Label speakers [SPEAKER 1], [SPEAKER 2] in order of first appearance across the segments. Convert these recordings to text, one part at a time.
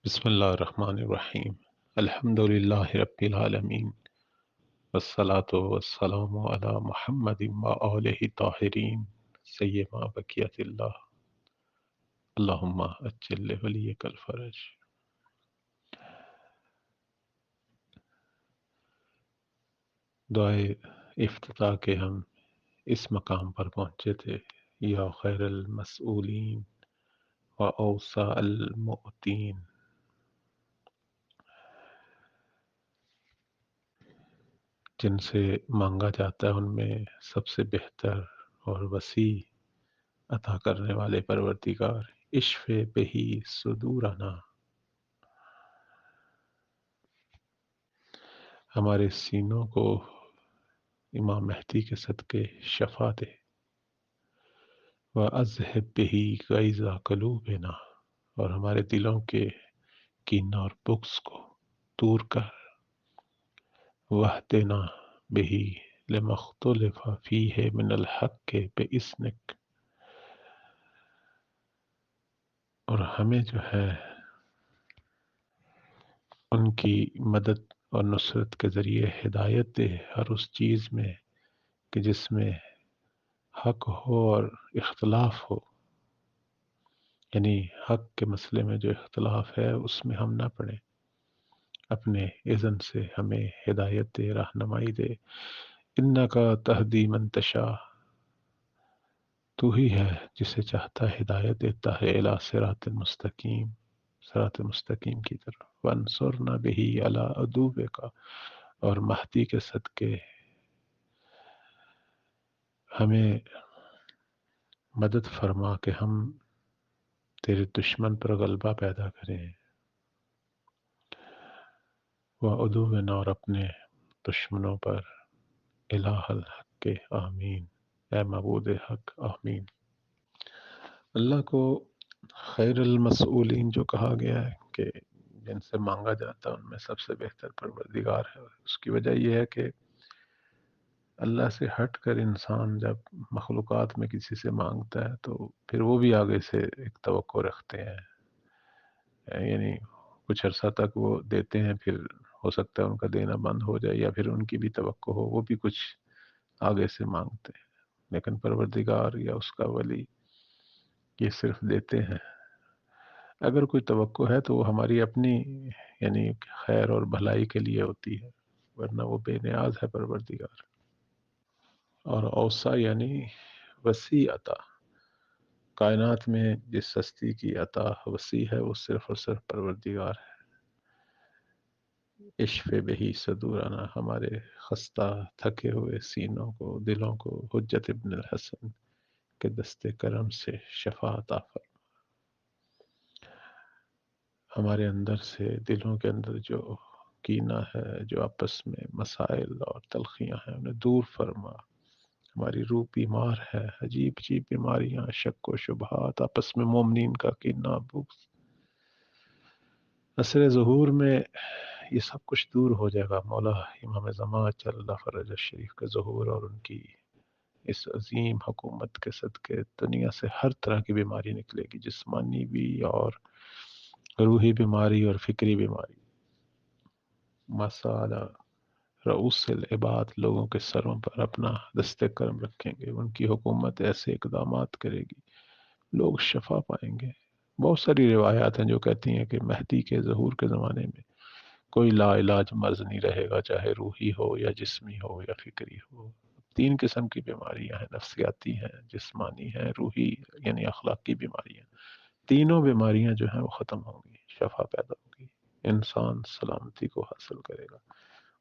[SPEAKER 1] بسم اللہ الرحمن الرحیم۔ الحمد للہ رب العالمین، والصلاة والسلام علی محمد وآلہ طاہرین سیما بقیت اللہ، اللہم اجل ولیک الفرج۔ دعائے افتتاح کے ہم اس مقام پر پہنچے تھے، یا خیر المسئولین و اوسع المعطین۔ جن سے مانگا جاتا ہے ان میں سب سے بہتر اور وسیع عطا کرنے والے پروردگار، اشف بہی صدورنا، ہمارے سینوں کو امام مہدی کے صدقے شفا دے، وَأَذْهِبْ بِهِ غَيْظَ قُلُوبِنَا، اور ہمارے دلوں کے کینہ اور بغض کو دور کر، وَاهْدِنَا بِهِ لِمَا اخْتُلِفَ فِيهِ مِنَ الْحَقِّ بِإِذْنِكَ، اور ہمیں جو ہے ان کی مدد اور نصرت کے ذریعے ہدایت دے ہر اس چیز میں کہ جس میں حق ہو اور اختلاف ہو، یعنی حق کے مسئلے میں جو اختلاف ہے اس میں ہم نہ پڑیں، اپنے اذن سے ہمیں ہدایت دے، رہنمائی دے۔ انکا تہدی من تشاء، تو ہی ہے جسے چاہتا ہے ہدایت دیتا ہے، الی صراط مستقیم، صراط مستقیم کی طرف۔ وانصرنا بہ علی عدوک، اور مہدی کے صدقے ہمیں مدد فرما کہ ہم تیرے دشمن پر غلبہ پیدا کریں، وعدونا، اور اپنے دشمنوں پر، الہ الحق آمین، اے معبود حق آمین۔ اللہ کو خیر المسئولین جو کہا گیا ہے کہ جن سے مانگا جاتا ہے ان میں سب سے بہتر پروردگار ہے، اس کی وجہ یہ ہے کہ اللہ سے ہٹ کر انسان جب مخلوقات میں کسی سے مانگتا ہے تو پھر وہ بھی آگے سے ایک توقع رکھتے ہیں، یعنی کچھ عرصہ تک وہ دیتے ہیں، پھر ہو سکتا ہے ان کا دینا بند ہو جائے، یا پھر ان کی بھی توقع ہو، وہ بھی کچھ آگے سے مانگتے ہیں۔ لیکن پروردگار یا اس کا ولی یہ صرف دیتے ہیں۔ اگر کوئی توقع ہے تو وہ ہماری اپنی یعنی خیر اور بھلائی کے لیے ہوتی ہے، ورنہ وہ بے نیاز ہے پروردگار۔ اور اوسع یعنی وسیع عطا، کائنات میں جس ہستی کی عطا وسیع ہے وہ صرف اور صرف پروردگار ہے۔ اشف بہی صدورنا، ہمارے خستہ تھکے ہوئے سینوں کو، دلوں کو حجت ابن الحسن کے دست کرم سے شفا عطا فرما۔ ہمارے اندر سے، دلوں کے اندر جو کینہ ہے، جو آپس میں مسائل اور تلخیاں ہیں، انہیں دور فرما۔ ہماری روح بیمار ہے، عجیب عجیب بیماریاں، شک و شبہات، آپس میں مومنین کا کینہ بغض، عصر ظہور میں یہ سب کچھ دور ہو جائے گا۔ مولا امام زمان اللہ فرج الشریف کا ظہور اور ان کی اس عظیم حکومت کے صدقے دنیا سے ہر طرح کی بیماری نکلے گی، جسمانی بھی اور روحی بیماری اور فکری بیماری۔ مسالہ رؤوس العباد، لوگوں کے سروں پر اپنا دست کرم رکھیں گے، ان کی حکومت ایسے اقدامات کرے گی، لوگ شفا پائیں گے۔ بہت ساری روایات ہیں جو کہتی ہیں کہ مہدی کے ظہور کے زمانے میں کوئی لا علاج مرض نہیں رہے گا، چاہے روحی ہو یا جسمی ہو یا فکری ہو۔ تین قسم کی بیماریاں ہیں، نفسیاتی ہیں، جسمانی ہیں، روحی یعنی اخلاقی بیماریاں۔ تینوں بیماریاں جو ہیں وہ ختم ہوں گی، شفا پیدا ہوگی، انسان سلامتی کو حاصل کرے گا۔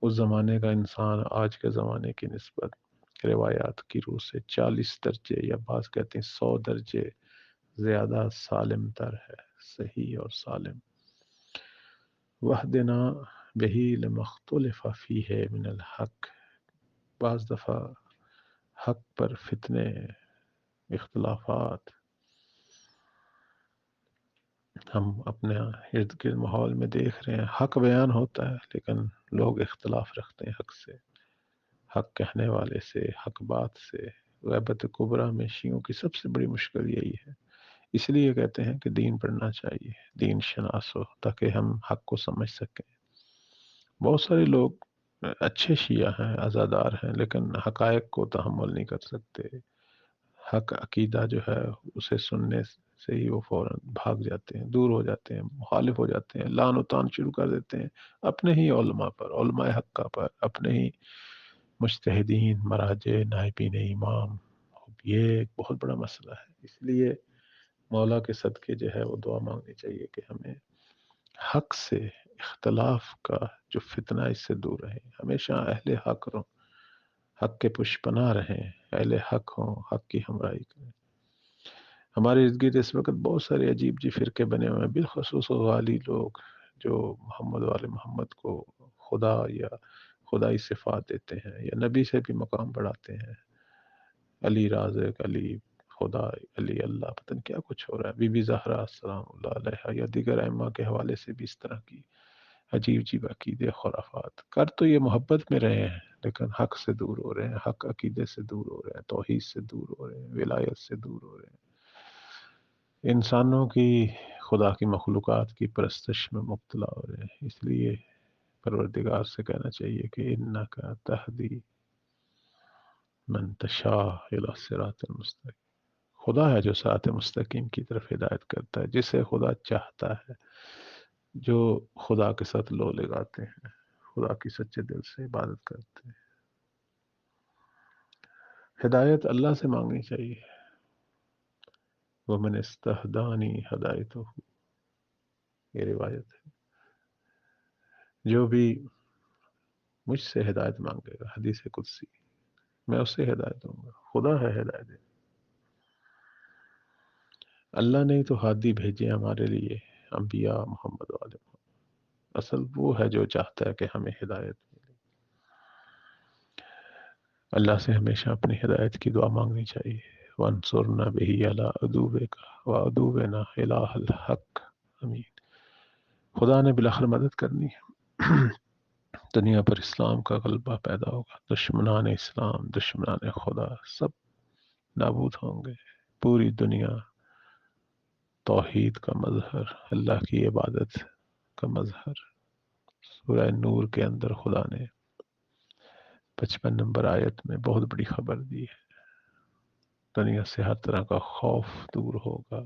[SPEAKER 1] اس زمانے کا انسان آج کے زمانے کی نسبت روایات کی روح سے 40 درجے یا بعض کہتے ہیں 100 درجے زیادہ سالم تر ہے، صحیح اور سالم۔ وحدنا بہی لما اختلف فیہ من الحق، بعض دفعہ حق پر فتنے، اختلافات، ہم اپنے ارد گرد ماحول میں دیکھ رہے ہیں، حق بیان ہوتا ہے لیکن لوگ اختلاف رکھتے ہیں حق سے، حق کہنے والے سے، حق بات سے۔ غیبت کبریٰ میں شیعوں کی سب سے بڑی مشکل یہی ہے، اس لیے کہتے ہیں کہ دین پڑھنا چاہیے، دین شناس ہو تاکہ ہم حق کو سمجھ سکیں۔ بہت سارے لوگ اچھے شیعہ ہیں، عزادار ہیں، لیکن حقائق کو تحمل نہیں کر سکتے۔ حق عقیدہ جو ہے اسے سننے سے ہی وہ فوراً بھاگ جاتے ہیں، دور ہو جاتے ہیں، مخالف ہو جاتے ہیں، لعن و طعن شروع کر دیتے ہیں اپنے ہی علماء پر، علماء حقہ پر، اپنے ہی مجتہدین، مراجع، نائبین امام۔ یہ ایک بہت بڑا مسئلہ ہے۔ اس لیے مولا کے صدقے جو ہے وہ دعا مانگنی چاہیے کہ ہمیں حق سے اختلاف کا جو فتنہ اس سے دور رہیں، ہمیشہ اہل حق رہوں، حق کے پشپنا رہیں، اہل حق ہوں، حق کی ہمراہی کریں۔ ہمارے ارد گرد اس وقت بہت سارے عجیب جی فرقے بنے ہوئے ہیں، بالخصوص غالی لوگ جو محمد والے محمد کو خدا یا خدائی صفات دیتے ہیں یا نبی سے بھی مقام بڑھاتے ہیں، علی رازق، علی خدا، علی اللہ، پتہ نہیں کیا کچھ ہو رہا ہے، بی بی زہرا السلام اللہ علیہا یا دیگر ائمہ کے حوالے سے بھی اس طرح کی عجیب عجیب عقیدے، خرافات کر تو یہ محبت میں رہے ہیں، لیکن حق سے دور ہو رہے ہیں، حق عقیدے سے دور ہو رہے ہیں، توحید سے دور ہو رہے ہیں، ولایت سے دور ہو رہے ہیں، انسانوں کی، خدا کی مخلوقات کی پرستش میں مبتلا ہو رہے ہیں۔ اس لیے پروردگار سے کہنا چاہیے کہ انک تہدی من تشاء الی الصراط المستقیم۔ خدا ہے جو صراط مستقیم کی طرف ہدایت کرتا ہے، جسے خدا چاہتا ہے، جو خدا کے ساتھ لو لگاتے ہیں، خدا کی سچے دل سے عبادت کرتے ہیں۔ ہدایت اللہ سے مانگنی چاہیے۔ وَمَنِ اسْتَهْدَانِي هَدَيْتُهُ، یہ روایت ہے، جو بھی مجھ سے ہدایت مانگے گا، حدیث قدسی، میں اسے ہدایت دوں گا۔ خدا ہے ہدایت دے۔ اللہ نے تو ہادی بھیجے ہمارے لیے، انبیاء، محمد والے محمد۔ اصل وہ ہے جو چاہتا ہے کہ ہمیں ہدایت ملے۔ اللہ سے ہمیشہ اپنی ہدایت کی دعا مانگنی چاہیے۔ وَانصُرْنَا بِهِ عَلَىٰ عَدُوِّكَ وَعَدُوِّنَا إِلَٰهَ الْحَقِّ۔ امین۔ خدا نے بالآخر مدد کرنی ہے، دنیا پر اسلام کا غلبہ پیدا ہوگا، دشمنان اسلام، دشمنان خدا سب نابود ہوں گے۔ پوری دنیا توحید کا مظہر، اللہ کی عبادت کا مظہر۔ سورہ نور کے اندر خدا نے 55 نمبر آیت میں بہت بڑی خبر دی ہے، دنیا سے ہر طرح کا خوف دور ہوگا۔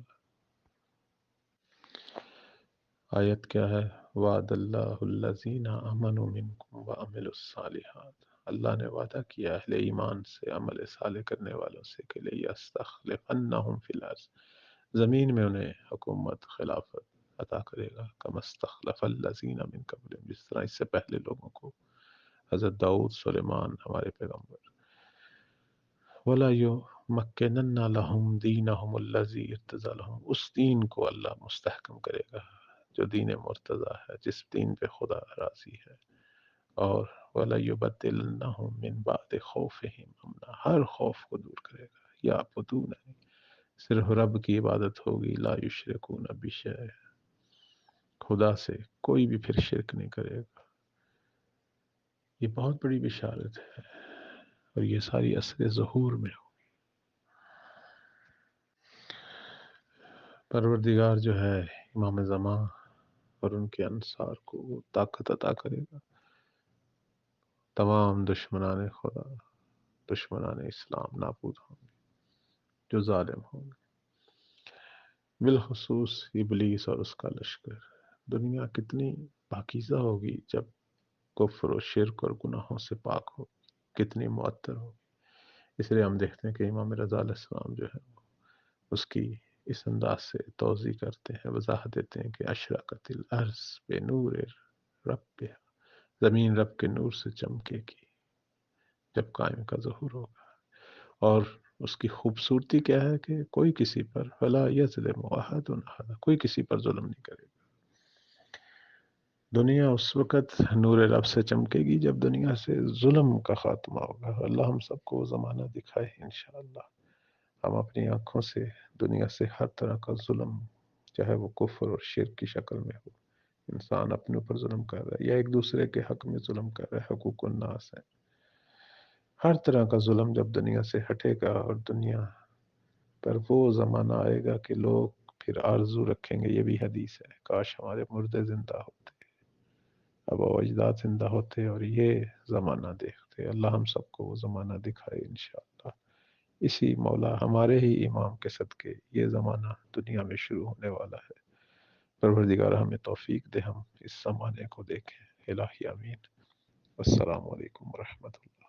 [SPEAKER 1] آیت کیا ہے؟ وعد اللہ الذین آمنوا منکم وعملوا الصالحات۔ اللہ نے وعدہ کیا اہل ایمان سے، عمل صالح کرنے والوں سے کہ لَيَسْتَخْلِفَنَّهُمْ فِي الْأَرْضِ، زمین میں انہیں حکومت، خلافت عطا کرے گا، كَمَا اسْتَخْلَفَ الَّذِينَ مِن قَبْلِهِمْ، جس طرح اس سے پہلے لوگوں کو، حضرت داؤد، سلیمان، ہمارے پیغمبر۔ وَلَا يُمَكِّنَنَّ لَهُمْ دِينَهُمُ الَّذِي ارْتَضَىٰ لَهُمْ، اس دین کو اللہ مستحکم کرے گا جو دین مرتضیٰ ہے، جس دین پہ خدا راضی ہے۔ اور وَلَا يُبَدِّلَنَّهُم مِّن بَعْدِ خَوْفِهِمْ أَمْنًا، ہر خوف کو دور کرے گا۔ یعبدوننی، صرف رب کی عبادت ہوگی، لا یشرکون بشیء، خدا سے کوئی بھی پھر شرک نہیں کرے گا۔ یہ بہت بڑی بشارت ہے، اور یہ ساری عصر ظہور میں ہو۔ پروردگار جو ہے امام زمان اور ان کے انصار کو وہ طاقت عطا کرے گا، تمام دشمنان خدا، دشمنان اسلام نابود ہوں گے جو ظالم ہوں گے، بالخصوص ابلیس اور اس کا لشکر۔ دنیا کتنی پاکیزہ ہوگی جب کفر و شرک اور گناہوں سے پاک ہو، کتنی معطر ہوگی۔ اس لیے ہم دیکھتے ہیں کہ امام رضا علیہ السلام جو ہے اس کی اس انداز سے توضیح کرتے ہیں، وضاحت دیتے ہیں کہ اشرقت الارض بنور ربها، زمین رب کے نور سے چمکے گی جب قائم کا ظہور ہوگا۔ اور اس کی خوبصورتی کیا ہے کہ کوئی کسی پر فلا یظلم احد احد، کوئی کسی پر ظلم نہیں کرے گا۔ دنیا اس وقت نور رب سے چمکے گی جب دنیا سے ظلم کا خاتمہ ہوگا۔ اللہ ہم سب کو وہ زمانہ دکھائے انشاءاللہ، ہم اپنی آنکھوں سے دنیا سے ہر طرح کا ظلم، چاہے وہ کفر اور شرک کی شکل میں ہو، انسان اپنے اوپر ظلم کر رہا ہے یا ایک دوسرے کے حق میں ظلم کر رہا ہے، حقوق الناس ہے، ہر طرح کا ظلم جب دنیا سے ہٹے گا، اور دنیا پر وہ زمانہ آئے گا کہ لوگ پھر آرزو رکھیں گے، یہ بھی حدیث ہے، کاش ہمارے مردے زندہ ہوتے، آبا و اجداد زندہ ہوتے اور یہ زمانہ دیکھتے۔ اللہ ہم سب کو وہ زمانہ دکھائے انشاءاللہ۔ اسی مولا ہمارے ہی امام کے صدقے یہ زمانہ دنیا میں شروع ہونے والا ہے۔ پروردگار ہمیں توفیق دے، ہم اس زمانے کو دیکھیں۔ الہی آمین۔ السلام علیکم ورحمۃ اللہ۔